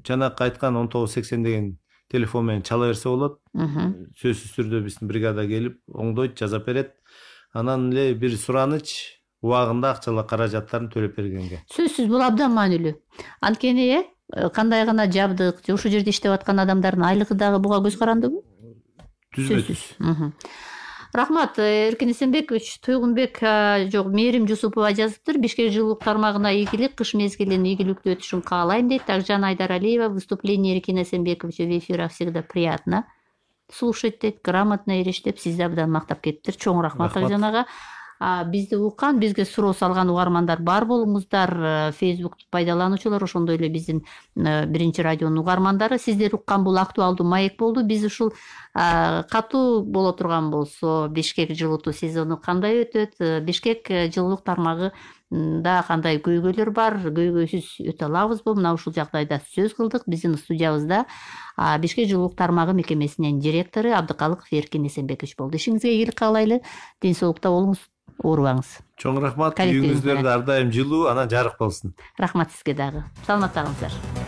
[SPEAKER 2] жанакы айткан 1980 деген телефон менен чала берсе болот. Сөзсүз түрдө биздин бригада келип оңдойт, жазап берет. Анан эле бир сураныч убагында акчалар каражаттарын төлөп бергенге.
[SPEAKER 1] Сөзсүз бул абдан маанилүү. Анткени кандай гана жабдык, ошол жерде иштеп аткан адамдардын айлыгы дагы буга көз карандыбы?
[SPEAKER 2] Түзбөтүз.
[SPEAKER 1] Рахмат, Эркин Эсенбекович. Туйгунбек жок, Мээрим Жусупова жазыптыр. Бишкек жылуулук тармагына ийгилик, кыш мезгилин ийгиликтүү өтүшүн каалайм дейт. Акжан Айдаралиева: выступление Эркина Эсенбековича в эфирах всегда приятно слушать дейт. Грамотно ириш деп сизди абдан мактап кеттир. Чоң рахмат Акжан ага. Бизди уккан, бизге суроо салган угармандар бар болуңуздар. Facebook пайдалануучулар, ошондой эле биздин биринчи радионун угармандары. Сиздер уккан бул актуалдуу маек болду. Биз ушул катуу боло турган болсо, Бишкек жылытуу сезону кандай өтөт, Бишкек жылуулук тармагында кандай көйгөйлөр бар, көйгөйсүз өтө алабызбы? Мына ушул жагдайда сөз кылдык. Биздин студиябызда Бишкек жылуулук тармагы мекемесинин директору Абдыкалыков Эркин Эсенбекович болду. Ишиңизге ийгилик каалайлы, ден соолукта болуңуз, оорубаңыз.
[SPEAKER 2] Чоң рахмат. Үйүңүздөрдө ар дайым жылуу, анан жарык болсун.
[SPEAKER 1] Рахмат сизге дагы. Саламатта калыңыздар.